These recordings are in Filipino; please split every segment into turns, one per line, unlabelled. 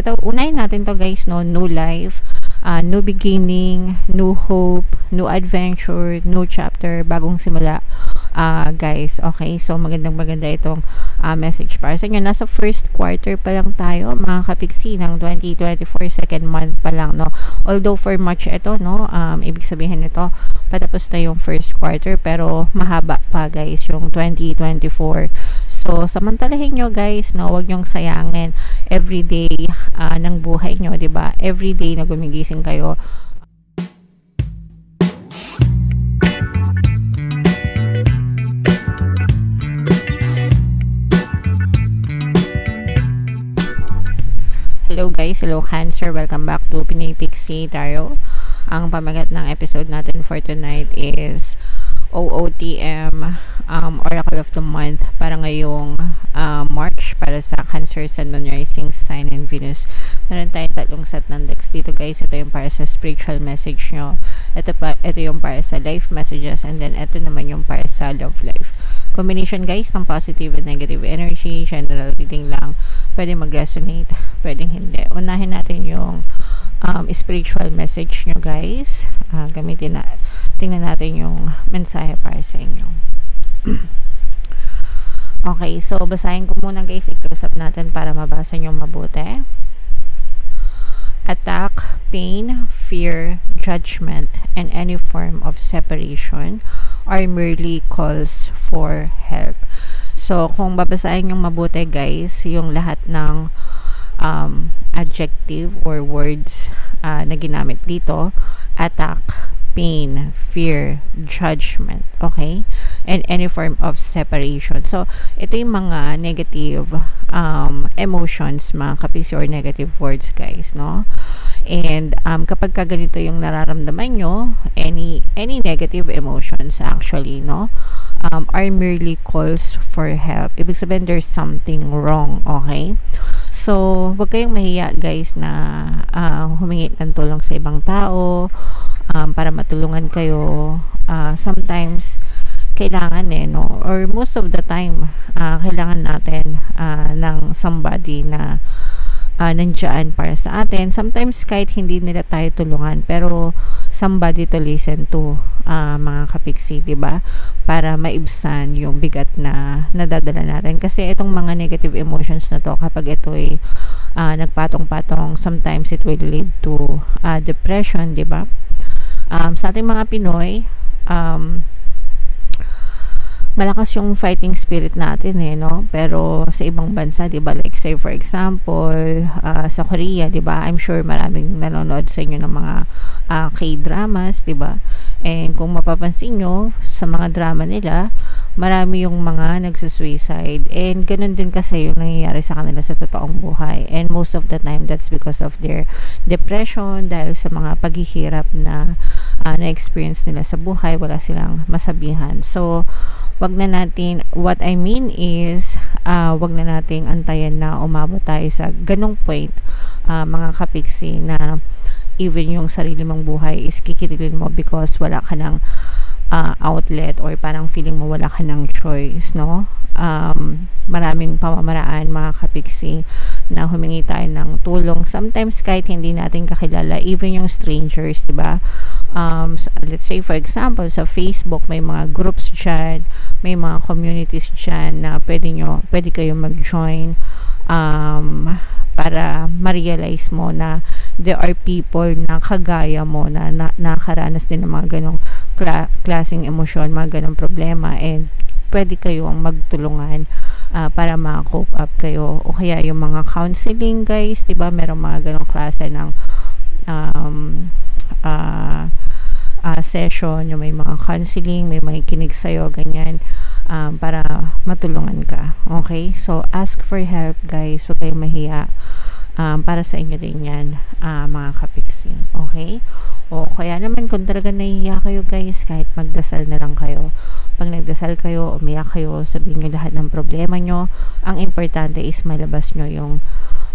ito, unahin natin to guys, no? New life, new beginning, new hope, new adventure, new chapter, bagong simula. Guys, okay, so maganda itong message para sa inyo. Nasa first quarter pa lang tayo, mga kapiksi, ng 2024, second month pa lang, no? Although for March ito, no, ibig sabihin nito patapos na yung first quarter, pero mahaba pa guys yung 2024. So samantalahin nyo guys, no, wag nyong sayangin everyday ng buhay nyo, 'di ba? Everyday na gumigising kayo. Hello guys, hello Cancer, welcome back to Pinay Pixie Tarot. Ang pamagat ng episode natin for tonight is OOTM, Oracle of the Month para ngayong March para sa Cancer, Sun, Moon, Rising, Sign, and Venus. Meron tayong tatlong set ng decks dito guys. Ito yung para sa spiritual message nyo, ito yung para sa life messages, and then ito naman yung para sa love life. Combination guys ng positive and negative energy, general reading lang, pwede mag-resonate, pwedeng hindi. Unahin natin yung spiritual message nyo guys. Tingnan natin yung mensahe para sa inyo. Okay, so basahin ko muna guys, i-close up natin para mabasa nyo mabuti. Attack, pain, fear, judgment, and any form of separation are merely calls for help. So, kung babasahin yung mabuti guys, yung lahat ng adjective or words na ginamit dito, attack, pain, fear, judgment, okay? And any form of separation. So, ito yung mga negative emotions, mga kapisi, or negative words guys, no? And kapag ganito yung nararamdaman nyo, any negative emotions actually, no, are merely calls for help. Ibig sabihin there's something wrong, okay? So, wag kayong mahiya guys na humingi ng tulong sa ibang tao para matulungan kayo. Sometimes kailangan no, or most of the time kailangan natin ng somebody na nandiyan para sa atin. Sometimes kahit hindi nila tayo tulungan, pero somebody to listen to, mga kapiksi, diba? Para maibsan yung bigat na nadadala natin. Kasi itong mga negative emotions na to, kapag ito ay nagpatong-patong, sometimes it will lead to depression, diba? Sa ating mga Pinoy, malakas yung fighting spirit natin no, pero sa ibang bansa, di ba, like say for example sa Korea, di ba, I'm sure maraming nanonood sa inyo ng mga K-dramas, di ba, and kung mapapansin nyo sa mga drama nila, marami yung mga nagsusuicide, and ganun din kasi yung nangyayari sa kanila sa totoong buhay, and most of the time that's because of their depression, dahil sa mga paghihirap na na-experience nila sa buhay, wala silang masabihan. So wag na natin, what I mean is wag na nating antayin na umabot tayo sa ganong point, mga kapiksi, na even yung sarili mong buhay is kikitilin mo because wala ka ng outlet, or parang feeling mo wala ka ng choice, no? Maraming pamamaraan, mga kapiksi, na humingi tayo ng tulong. Sometimes kahit hindi natin kakilala, even yung strangers, diba? Let's say for example sa Facebook, may mga groups dyan, may mga communities dyan na pwede kayo mag-join para ma-realize mo na there are people na kagaya mo na nakaranas din ng mga ganong klaseng emosyon, mga ganong problema, and pwede kayong magtulungan para ma-cope up kayo. O kaya yung mga counseling guys, diba, merong mga ganong klase ng session, yung may mga counseling, may kinig sa'yo, ganyan, para matulungan ka. Okay? So, ask for help, guys. Huwag kayong mahiya. Para sa inyo din yan, mga kapiksi. Okay? O kaya naman, kung talaga nahihiya kayo, guys, kahit magdasal na lang kayo. Pag nagdasal kayo, umiyak kayo, sabihin nyo lahat ng problema nyo. Ang importante is malabas nyo yung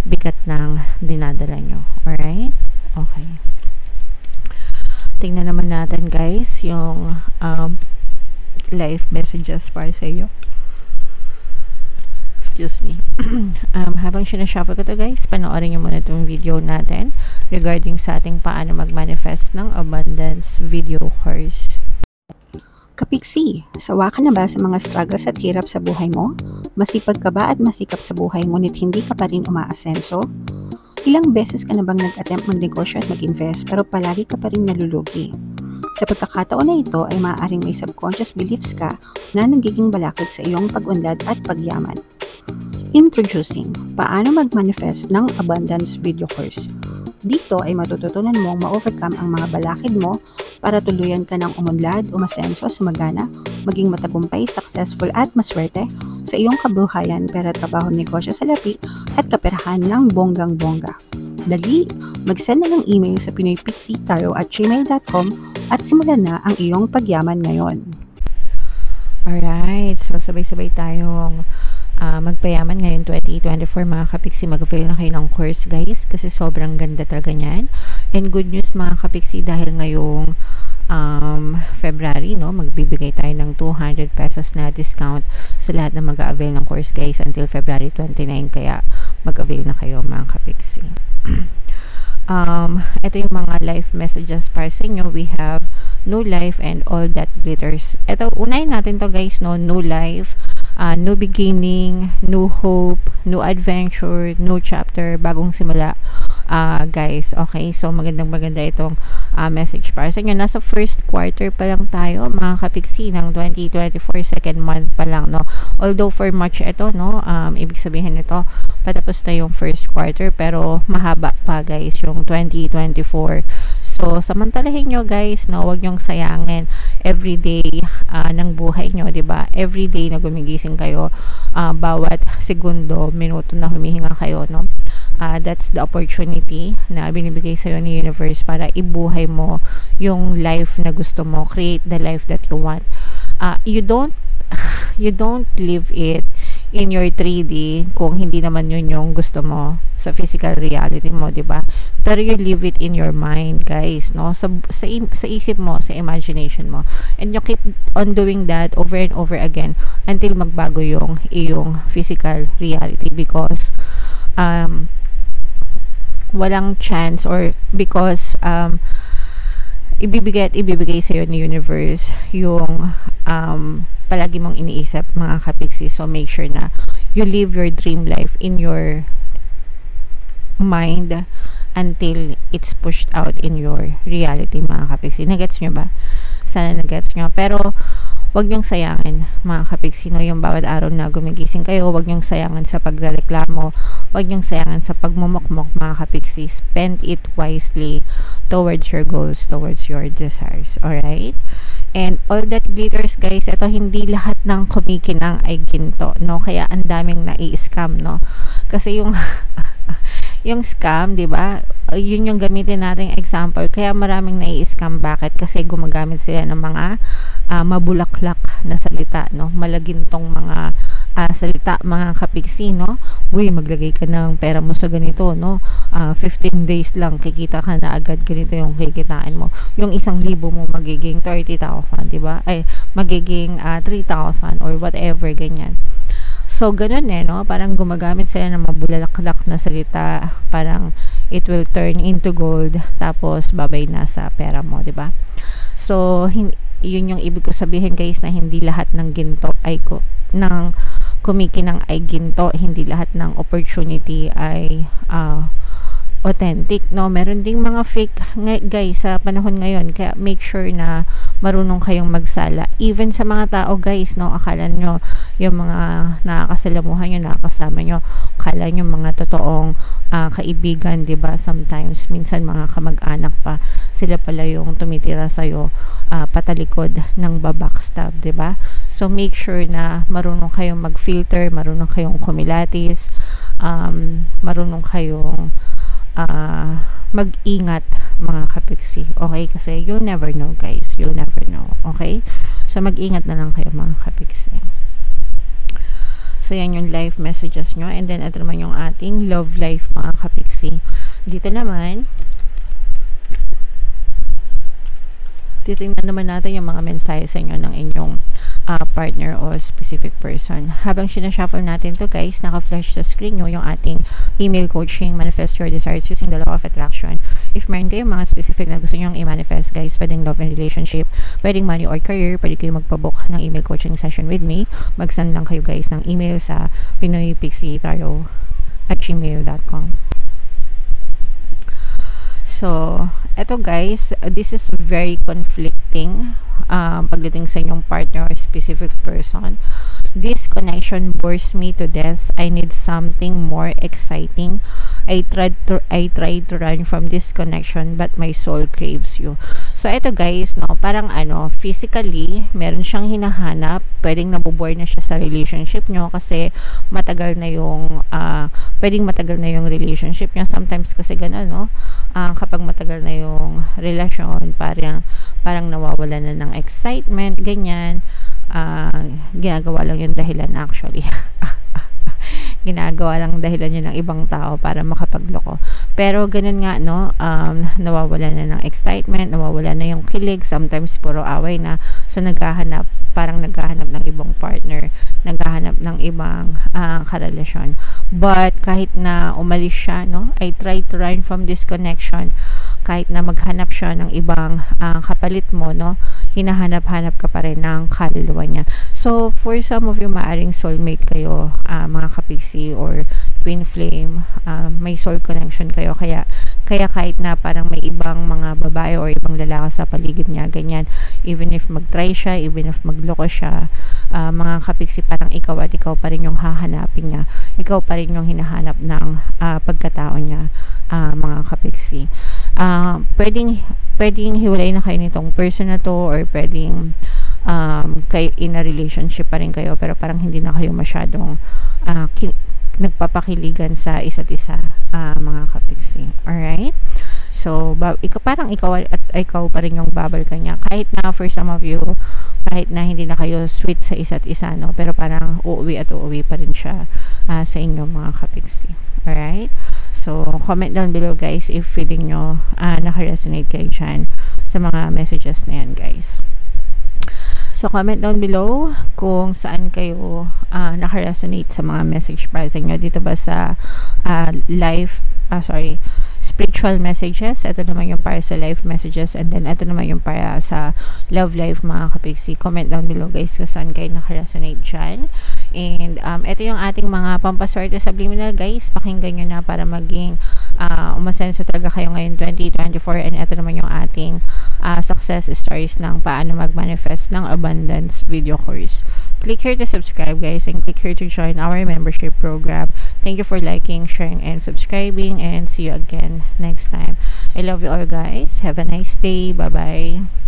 bigat ng dinadala nyo. Alright? Okay. Tingnan naman natin guys yung life messages para sa iyo. Excuse me. Habang sinashuffle ko to guys, panoorin nyo muna itong video natin regarding sa ating paano mag-manifest ng abundance video course.
Kapiksi, sawa ka na ba sa mga struggles at hirap sa buhay mo? Masipag ka ba at masikap sa buhay ngunit hindi ka pa rin umaasenso? Ilang beses ka na bang nag-attempt magnegosyo at mag-invest pero palagi ka pa rin nalulugi? Sa pagkakataon na ito ay maaaring may subconscious beliefs ka na nagiging balakid sa iyong pag-unlad at pagyaman. Introducing, paano mag-manifest ng abundance video course. Dito ay matututunan mong ma-overcome ang mga balakid mo para tuluyan ka ng umunlad, umasenso, sumagana, maging matagumpay, successful at maswerte sa iyong kabuhayan, pera, trabaho, negosyo, salapi at kaperahan ng bonggang-bongga. Dali, mag-send na ng email sa pinoypixitaro@gmail.com at simulan na ang iyong pagyaman ngayon.
Alright, so sabay-sabay tayong magpayaman ngayon 2024 mga kapiksi. Mag-avail na kayo ng course guys kasi sobrang ganda talaga niyan. And good news mga kapiksi, dahil ngayong February, no, magbibigay tayo ng 200 pesos na discount sa lahat na mag-avail ng course guys until February 29, kaya mag-avail na kayo mga kapiksi. Ito yung mga life messages para sa inyo. We have new life and all that glitters. Ito, unahin natin to guys, no, new life, new beginning, new hope, new adventure, new chapter, bagong simula. Guys, okay, so maganda itong message para sa inyo. Nasa first quarter pa lang tayo mga kapiksi ng 2024, second month pa lang, no. Although for March ito, no, ibig sabihin nito patapos na yung first quarter, pero mahaba pa guys yung 2024. So samantalahin nyo guys, no, wag nyong sayangin everyday ng buhay nyo, 'di ba? Everyday na gumigising kayo, bawat segundo, minuto na humihinga kayo, no. That's the opportunity na binibigay sa'yo ni universe para ibuhay mo yung life na gusto mo, create the life that you want. You don't live it in your 3D kung hindi naman yun yung gusto mo sa physical reality mo, di ba? Pero you live it in your mind, guys, no? Sa isip mo, sa imagination mo. And you keep on doing that over and over again until magbago yung iyong physical reality, because walang chance, or because ibibigay sa'yo ni universe yung palagi mong iniisip mga kapiksi. So make sure na you live your dream life in your mind until it's pushed out in your reality mga kapiksi. Nagets nyo ba? Sana nagets nyo. Pero wag nyong sayangin mga kapiksi, no, yung bawat araw na gumigising kayo. Wag nyong sayangin sa pagrereklamo, wag nyong sayangin sa pagmumukmok mga kapiksi. Spend it wisely towards your goals, towards your desires. Alright? And all that glitters guys, ito hindi lahat ng kumikinang ay ginto, no? Kaya ang daming nai-scam, no? Kasi yung yung scam, 'di ba? Yun yung gamitin nating example. Kaya maraming nai-scam. Bakit? Kasi gumagamit sila ng mga mabulaklak na salita, no? Malagintong mga salita mga kapiksi, no? Uy, maglagay ka ng pera mo sa ganito, no? 15 days lang kikita ka na agad, ganito yung kikitain mo. Yung 1,000 mo magiging 30,000, 'di ba? Ay magiging 3,000 or whatever, ganyan. So, ganun no? Parang gumagamit sila ng mabulaklak na salita. Parang it will turn into gold. Tapos, babay na sa pera mo, di ba? So, yun yung ibig ko sabihin guys, na hindi lahat ng ginto ay ng kumikinang ay ginto. Hindi lahat ng opportunity ay authentic, no? Meron ding mga fake guys sa panahon ngayon, kaya make sure na marunong kayong magsala even sa mga tao guys, no? Akala nyo yung mga nakakasalamuhan nyo, nakakasama nyo, akala nyo mga totoong kaibigan, 'di ba? Sometimes minsan mga kamag-anak pa, sila pala yung tumitira sa'yo patalikod ng babackstab, 'di ba? So make sure na marunong kayong mag-filter, marunong kayong kumilatis, marunong kayong mag-ingat mga kapiksi, okay? Kasi you'll never know guys, you'll never know, okay? So mag-ingat na lang kayo mga kapiksi. So yan yung life messages nyo, and then ito naman yung ating love life mga kapiksi. Dito naman titingnan naman natin yung mga mensahe sa inyo ng inyong partner o specific person. Habang sinashuffle natin to guys, naka-flash sa screen nyo yung ating email coaching, manifest your desires using the law of attraction. If meron kayong mga specific na gusto nyo i-manifest guys, pwedeng love and relationship, pwedeng money or career, pwede kayo magpabook ng email coaching session with me. Mag-send lang kayo guys ng email sa pinoypixietaro@gmail.com. So, eto guys, this is very conflicting pagdating sa inyong partner or specific person. This connection bores me to death. I need something more exciting. I tried to run from this connection but my soul craves you. So eto guys, no, parang physically meron siyang hinahanap. Pwedeng nabobore na siya sa relationship nyo kasi matagal na yung pwedeng matagal na yung relationship nyo. Sometimes kasi gano'n, no? Kapag matagal na yung relasyon, parang nawawala na ng excitement, ganyan. Ginagawa lang yung dahilan actually. Ginagawa lang dahilan yun ng ibang tao para makapagloko. Pero ganun nga, no, nawawala na ng excitement, nawawala na yung kilig, sometimes puro away na. So parang naghahanap ng ibang partner, naghahanap ng ibang karelasyon. But kahit na umalis siya, no, I try to run from this connection. Kahit na maghanap siya ng ibang kapalit mo, no, hinahanap-hanap ka pa rin ng kaluluwa niya. So, for some of you, maaring soulmate kayo, mga kapiksi or twin flame, may soul connection kayo. Kaya kahit na parang may ibang mga babae or ibang lalaki sa paligid niya, ganyan, even if mag-try siya, even if magloko siya, mga kapiksi, parang ikaw at ikaw pa rin yung hahanapin niya. Ikaw pa rin yung hinahanap ng pagkatao niya, mga kapiksi. Pwedeng hiwalay na kayo nitong person na to, or pwedeng kayo in a relationship pa rin kayo pero parang hindi na kayo masyadong nagpapakiligan sa isa't isa, mga kapiksi. Alright? So, parang ikaw pa rin yung babal kanya. Kahit na for some of you, kahit na hindi na kayo sweet sa isa't isa, no? Pero parang uuwi pa rin siya sa inyo, mga kapiksi. Alright? So, comment down below guys if feeling nyo naka-resonate kayo dyan sa mga messages na yan guys. So, comment down below kung saan kayo naka-resonate sa mga message para sa inyo. Dito ba sa spiritual messages, ito naman yung para sa life messages, and then ito naman yung para sa love life, mga kapiksi. Comment down below guys kung saan kayo naka-resonate dyan. And ito yung ating mga pampaswerte subliminal guys. Pakinggan nyo na para maging umasenso talaga kayo ngayon 2024. And ito naman yung ating success stories ng paano mag-manifest ng abundance video course. Click here to subscribe guys, and click here to join our membership program. Thank you for liking, sharing, and subscribing, and see you again next time. I love you all guys. Have a nice day. Bye bye.